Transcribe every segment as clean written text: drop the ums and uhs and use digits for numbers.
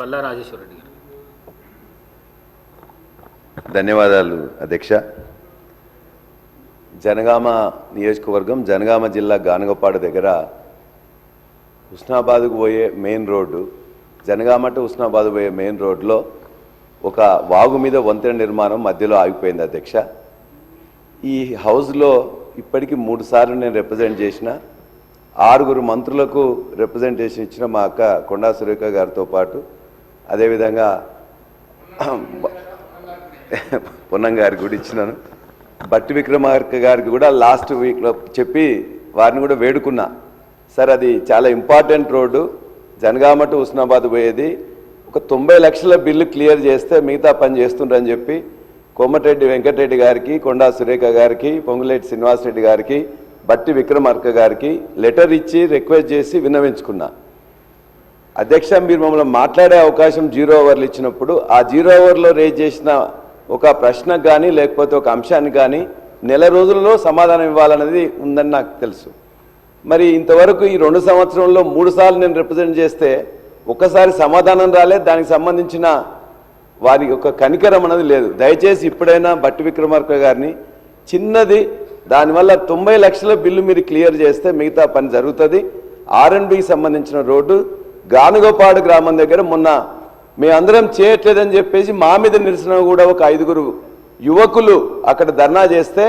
పల్లా రాజేశ్వర రెడ్డి గారు. ధన్యవాదాలు అధ్యక్ష. జనగామ నియోజకవర్గం జనగామ జిల్లా గానగపాడు దగ్గర హుస్నాబాద్కు పోయే main road, Janagama to Husnabad పోయే మెయిన్ రోడ్లో ఒక వాగు మీద వంతెన నిర్మాణం మధ్యలో ఆగిపోయింది అధ్యక్ష. ఈ హౌస్లో ఇప్పటికీ 3 సార్లు నేను రిప్రజెంట్ చేసిన, 6 మంత్రులకు రిప్రజెంటేషన్ ఇచ్చిన మా అక్క కొండా సురేఖ గారితో పాటు, అదేవిధంగా పొన్నం గారికి కూడా ఇచ్చినాను, బట్టి విక్రమార్క గారికి కూడా లాస్ట్ వీక్లో చెప్పి వారిని కూడా వేడుకున్నా. సార్ అది చాలా important road, Janagama to Husnabad పోయేది, ఒక 90 లక్షల బిల్లు క్లియర్ చేస్తే మిగతా పని చేస్తుండ్రని చెప్పి కోమటిరెడ్డి వెంకటరెడ్డి గారికి, కొండా సురేఖ గారికి, పొంగులేటి శ్రీనివాసరెడ్డి గారికి, బట్టి విక్రమార్క గారికి లెటర్ ఇచ్చి రిక్వెస్ట్ చేసి విన్నవించుకున్నా. అధ్యక్ష, మీరు మమ్మల్ని మాట్లాడే అవకాశం 0 అవర్లు ఇచ్చినప్పుడు ఆ 0 అవర్లో రేజ్ చేసిన ఒక ప్రశ్నకు కానీ లేకపోతే ఒక అంశానికి కానీ నెల రోజుల్లో సమాధానం ఇవ్వాలనేది ఉందని నాకు తెలుసు. మరి ఇంతవరకు ఈ 2 సంవత్సరంలో 3 సార్లు నేను రిప్రజెంట్ చేస్తే ఒక్కసారి సమాధానం రాలేదు, దానికి సంబంధించిన వారి యొక్క కనికరం అనేది లేదు. దయచేసి ఇప్పుడైనా బట్టి విక్రమార్క గారిని చిన్నది, దానివల్ల 90 లక్షల బిల్లు మీరు క్లియర్ చేస్తే మిగతా పని జరుగుతుంది. R&Bకి సంబంధించిన రోడ్డు గానుగపాడు గ్రామం దగ్గర మొన్న మేమందరం చేయట్లేదని చెప్పేసి మా మీద నిరసన కూడా ఒక 5 యువకులు అక్కడ ధర్నా చేస్తే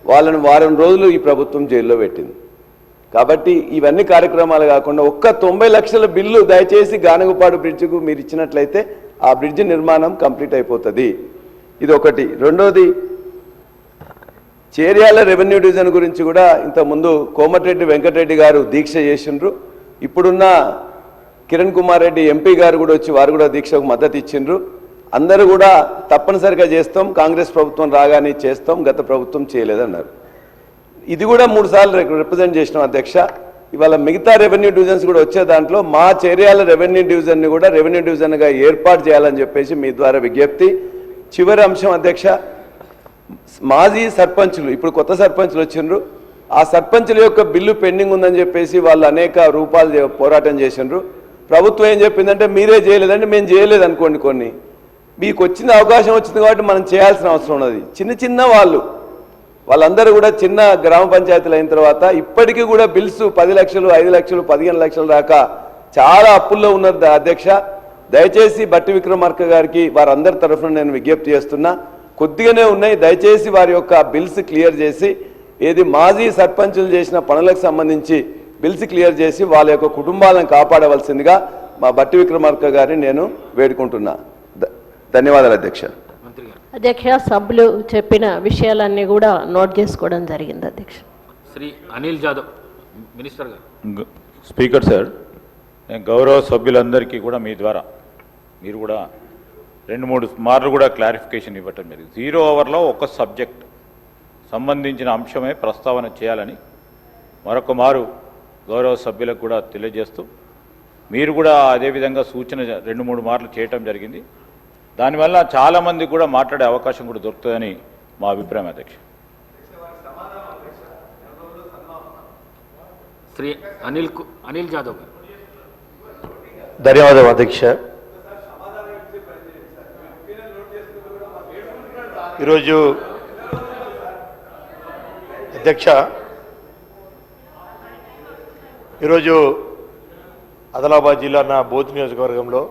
వాళ్ళని వారం రోజులు ఈ ప్రభుత్వం జైల్లో పెట్టింది. కాబట్టి ఇవన్నీ కార్యక్రమాలు కాకుండా ఒక్క 90 లక్షల బిల్లు దయచేసి గానుగపాడు బ్రిడ్జ్కు మీరు ఇచ్చినట్లయితే ఆ బ్రిడ్జ్ నిర్మాణం కంప్లీట్ అయిపోతుంది. ఇది ఒకటి. రెండోది, చేర్యాల రెవెన్యూ డివిజన్ గురించి కూడా ఇంతకుముందు కోమటిరెడ్డి వెంకటరెడ్డి గారు దీక్ష చేసిండ్రు, ఇప్పుడున్న కిరణ్ కుమార్ రెడ్డి ఎంపీ గారు కూడా వచ్చి వారు కూడా దీక్షకు మద్దతు ఇచ్చిండ్రు. అందరూ కూడా తప్పనిసరిగా చేస్తాం, కాంగ్రెస్ ప్రభుత్వం రాగానే చేస్తాం, గత ప్రభుత్వం చేయలేదన్నారు. ఇది కూడా 3 సార్లు రిప్రజెంట్ చేసినాం అధ్యక్ష. ఇవాళ మిగతా రెవెన్యూ డివిజన్స్ కూడా వచ్చే దాంట్లో మా చేర్యాల రెవెన్యూ డివిజన్ని కూడా రెవెన్యూ డివిజన్గా ఏర్పాటు చేయాలని చెప్పేసి మీ ద్వారా విజ్ఞప్తి. చివరి అంశం అధ్యక్ష, మాజీ సర్పంచులు, ఇప్పుడు కొత్త సర్పంచులు వచ్చిండ్రు, ఆ సర్పంచుల యొక్క బిల్లు పెండింగ్ ఉందని చెప్పేసి వాళ్ళు అనేక రూపాయలు పోరాటం చేసిండ్రు. ప్రభుత్వం ఏం చెప్పిందంటే మీరే చేయలేదంటే మేము చేయలేదు అనుకోండి, కొన్ని మీకు వచ్చిన అవకాశం వచ్చింది కాబట్టి మనం చేయాల్సిన అవసరం ఉన్నది. చిన్న వాళ్ళందరూ కూడా చిన్న గ్రామ పంచాయతీలు అయిన తర్వాత ఇప్పటికీ కూడా బిల్స్ 10 లక్షలు, 5 లక్షలు, 15 లక్షల దాకా చాలా అప్పుల్లో ఉన్నారు అధ్యక్ష. దయచేసి బట్టి విక్రమార్క గారికి వారందరి తరఫున నేను విజ్ఞప్తి చేస్తున్నా, కొద్దిగానే ఉన్నాయి, దయచేసి వారి యొక్క బిల్స్ క్లియర్ చేసి ఏది మాజీ సర్పంచులు చేసిన పనులకు సంబంధించి బిల్స్ క్లియర్ చేసి వాళ్ళ యొక్క కుటుంబాలను కాపాడవలసిందిగా మా బట్టి విక్రమార్క గారిని నేను వేడుకుంటున్నా. ధన్యవాదాలు అధ్యక్ష. అధ్యక్ష, సభ్యులు చెప్పిన విషయాలన్నీ కూడా నోట్ చేసుకోవడం జరిగింది అధ్యక్ష. శ్రీ అనిల్ జాదవ్ మినిస్టర్ గారు. స్పీకర్ సార్, నేను గౌరవ సభ్యులందరికీ కూడా మీ ద్వారా మీరు కూడా 2-3 మార్లు కూడా క్లారిఫికేషన్ ఇవ్వటం జరిగింది. 0 అవర్లో ఒక సబ్జెక్ట్ సంబంధించిన అంశమే ప్రస్తావన చేయాలని మరొక మారు గౌరవ సభ్యులకు కూడా తెలియజేస్తూ మీరు కూడా అదేవిధంగా సూచన 2-3 మార్లు చేయటం జరిగింది. దానివల్ల చాలామంది కూడా మాట్లాడే అవకాశం కూడా దొరుకుతుందని మా అభిప్రాయం అధ్యక్ష. శ్రీ అనిల్ జాదవ్ గారు. ధన్యవాదాలు అధ్యక్ష. ఈరోజు అధ్యక్ష, ఈరోజు ఆదిలాబాద్ జిల్లా నా బోధ్ నియోజకవర్గంలో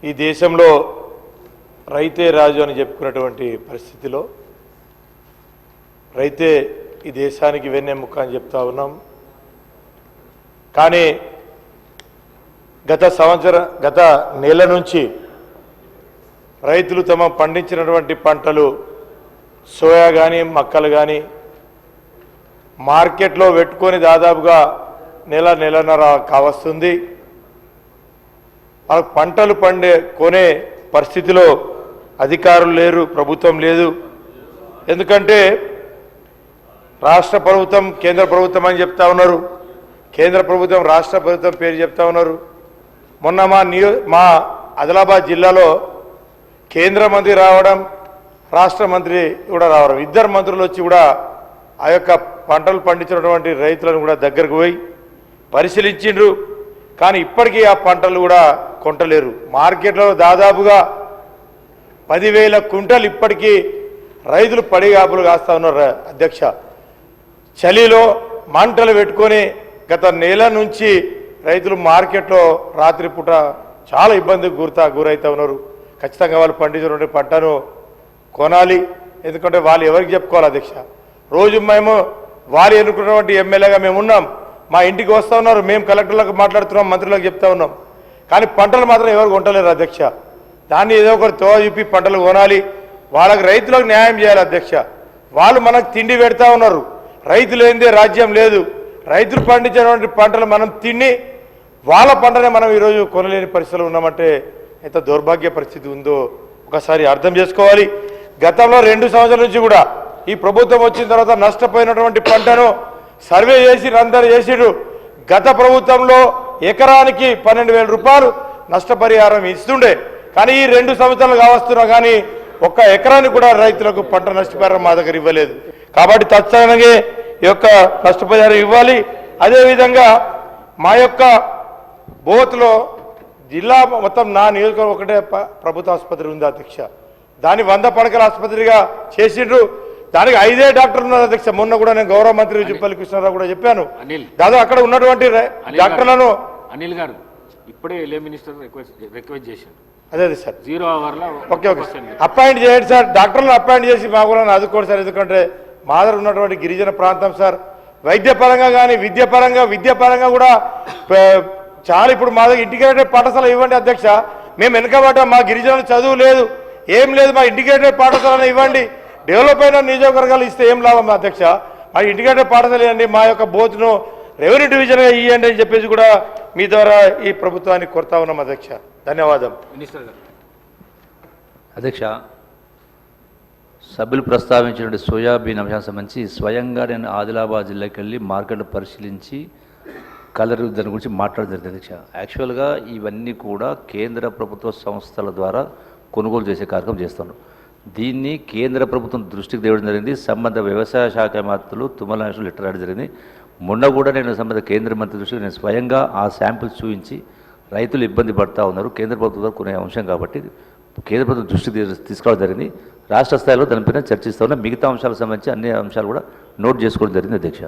ఈ దేశంలో రైతే రాజు అని చెప్పుకున్నటువంటి పరిస్థితిలో రైతే ఈ దేశానికి వెన్నెముక అని చెప్తా ఉన్నాం. కానీ గత నెల నుంచి రైతులు తమ పండించినటువంటి పంటలు సోయా కానీ మక్కలు కానీ మార్కెట్లో పెట్టుకొని దాదాపుగా నెలన్నర కావస్తుంది. వాళ్ళకు పంటలు కొనే పరిస్థితిలో అధికారులు లేరు, ప్రభుత్వం లేదు. ఎందుకంటే రాష్ట్ర ప్రభుత్వం కేంద్ర ప్రభుత్వం అని చెప్తా ఉన్నారు, కేంద్ర ప్రభుత్వం రాష్ట్ర ప్రభుత్వం పేరు చెప్తా ఉన్నారు. మొన్న మా ఆదిలాబాద్ జిల్లాలో కేంద్ర మంత్రి రావడం, రాష్ట్ర మంత్రి కూడా రావడం, 2 మంత్రులు వచ్చి కూడా ఆ యొక్క పంటలు పండించినటువంటి రైతులను కూడా దగ్గరకు పోయి పరిశీలించిండ్రు. కానీ ఇప్పటికీ ఆ పంటలు కూడా కొంటలేరు. మార్కెట్లో దాదాపుగా 10,000 క్వింటల్ ఇప్పటికీ రైతులు పడిగాపులు కాస్తా ఉన్నారు అధ్యక్ష. చలిలో మంటలు పెట్టుకొని గత నెల నుంచి రైతులు మార్కెట్లో రాత్రిపూట చాలా ఇబ్బందికి గురవుతా ఉన్నారు. ఖచ్చితంగా వాళ్ళు పండించినటువంటి పంటను కొనాలి. ఎందుకంటే వాళ్ళు ఎవరికి చెప్పుకోవాలి అధ్యక్ష? రోజు మేము వాళ్ళు ఎన్నుకున్నటువంటి ఎమ్మెల్యేగా మేము ఉన్నాం, మా ఇంటికి వస్తూ ఉన్నారు, మేము కలెక్టర్లకు మాట్లాడుతున్నాం, మంత్రులకు చెప్తా ఉన్నాం, కానీ పంటలు మాత్రం ఎవరు కొంటలేరు అధ్యక్ష. దాన్ని ఏదో ఒకటి తో చూపి పంటలు కొనాలి, వాళ్ళకి రైతులకు న్యాయం చేయాలి అధ్యక్ష. వాళ్ళు మనకు తిండి పెడతా ఉన్నారు, రైతులు ఏందే రాజ్యం లేదు. రైతులు పండించినటువంటి పంటలు మనం తిని వాళ్ళ పంటనే మనం ఈరోజు కొనలేని పరిస్థితులు ఉన్నామంటే ఎంత దౌర్భాగ్య పరిస్థితి ఉందో ఒకసారి అర్థం చేసుకోవాలి. గతంలో 2 సంవత్సరాల నుంచి కూడా ఈ ప్రభుత్వం వచ్చిన తర్వాత నష్టపోయినటువంటి పంటను సర్వే చేసి అందరూ చేసిరు. గత ప్రభుత్వంలో ఎకరానికి 12,000 రూపాయలు నష్టపరిహారం ఇస్తుండే, కానీ ఈ 2 సంవత్సరాలు కావస్తున్నా కానీ ఒక్క ఎకరానికి కూడా రైతులకు పంట నష్టపరిహారం మా దగ్గర ఇవ్వలేదు. కాబట్టి తక్షణంగా ఈ యొక్క నష్టపరిహారం ఇవ్వాలి. అదేవిధంగా మా యొక్క బోత్లో జిల్లా మొత్తం నా నియోజకవర్గం ఒకటే ప్రభుత్వ ఆసుపత్రి ఉంది అధ్యక్ష. దాన్ని 100 పడకల ఆసుపత్రిగా చేసిండ్రు. దానికి 5 డాక్టర్లు ఉన్నారు అధ్యక్ష. మొన్న కూడా నేను గౌరవ మంత్రి జుప్పల్లి కృష్ణారావు కూడా చెప్పాను, దాదాపు అక్కడ ఉన్నటువంటి డాక్టర్లను అనిల్ గారు ఇప్పుడే ఎల్ఏ మినిస్టర్ రిక్వెస్ట్ చేశారు. అదే సార్ 0 అవర్లో ఓకే అపాయింట్ చేయండి సార్, డాక్టర్లను అపాయింట్ చేసి మా కూడా ఆదుకోండి సార్. ఎందుకంటే మా దగ్గర ఉన్నటువంటి గిరిజన ప్రాంతం సార్, వైద్యపరంగా కానీ విద్యాపరంగా కూడా చాలా ఇప్పుడు మా దగ్గర ఇంటిగ్రేటెడ్ పాఠశాల ఇవ్వండి అధ్యక్ష. మేము వెనకబడ్డ మా గిరిజనులు చదువు లేదు, ఏం లేదు, మా ఇంటిగ్రేటెడ్ పాఠశాలను ఇవ్వండి. డెవలప్ అయిన నియోజకవర్గాలు ఇస్తే ఏం లాభం అధ్యక్ష? మా ఇంటిగ్రేటెడ్ పాఠశాల ఇవ్వండి, మా యొక్క బోత్ను రెవెన్యూ డివిజన్గా ఇవ్వండి అని చెప్పేసి కూడా మీ ద్వారా ఈ ప్రభుత్వాన్ని కోరుతా ఉన్నాం అధ్యక్ష. ధన్యవాదం. మినిస్టర్ గారు. అధ్యక్ష, సభ్యులు ప్రస్తావించినటువంటి సోయాబీన్ అంశానికి సంబంధించి స్వయంగా నేను ఆదిలాబాద్ జిల్లాకి వెళ్ళి మార్కెట్ పరిశీలించి కలర్ దాని గురించి మాట్లాడడం జరిగింది అధ్యక్ష. యాక్చువల్గా ఇవన్నీ కూడా కేంద్ర ప్రభుత్వ సంస్థల ద్వారా కొనుగోలు చేసే కార్యక్రమం చేస్తున్నారు. దీన్ని కేంద్ర ప్రభుత్వం దృష్టికి తేవడం జరిగింది. సంబంధ వ్యవసాయ శాఖ మంత్రులు తుమ్మల నాగేశ్వరరావు లెటర్ రాయడం జరిగింది. మొన్న కూడా నేను సంబంధ కేంద్ర మంత్రి దృష్టికి నేను స్వయంగా ఆ శాంపిల్స్ చూపించి రైతులు ఇబ్బంది పడుతూ ఉన్నారు, కేంద్ర ప్రభుత్వం కొనే అంశం కాబట్టి కేంద్ర ప్రభుత్వం దృష్టికి తీసుకురావడం జరిగింది. రాష్ట్ర స్థాయిలో దానిపైన చర్చిస్తూ ఉన్న మిగతా అంశాలకు సంబంధించి అన్ని అంశాలు కూడా నోట్ చేసుకోవడం జరిగింది అధ్యక్ష.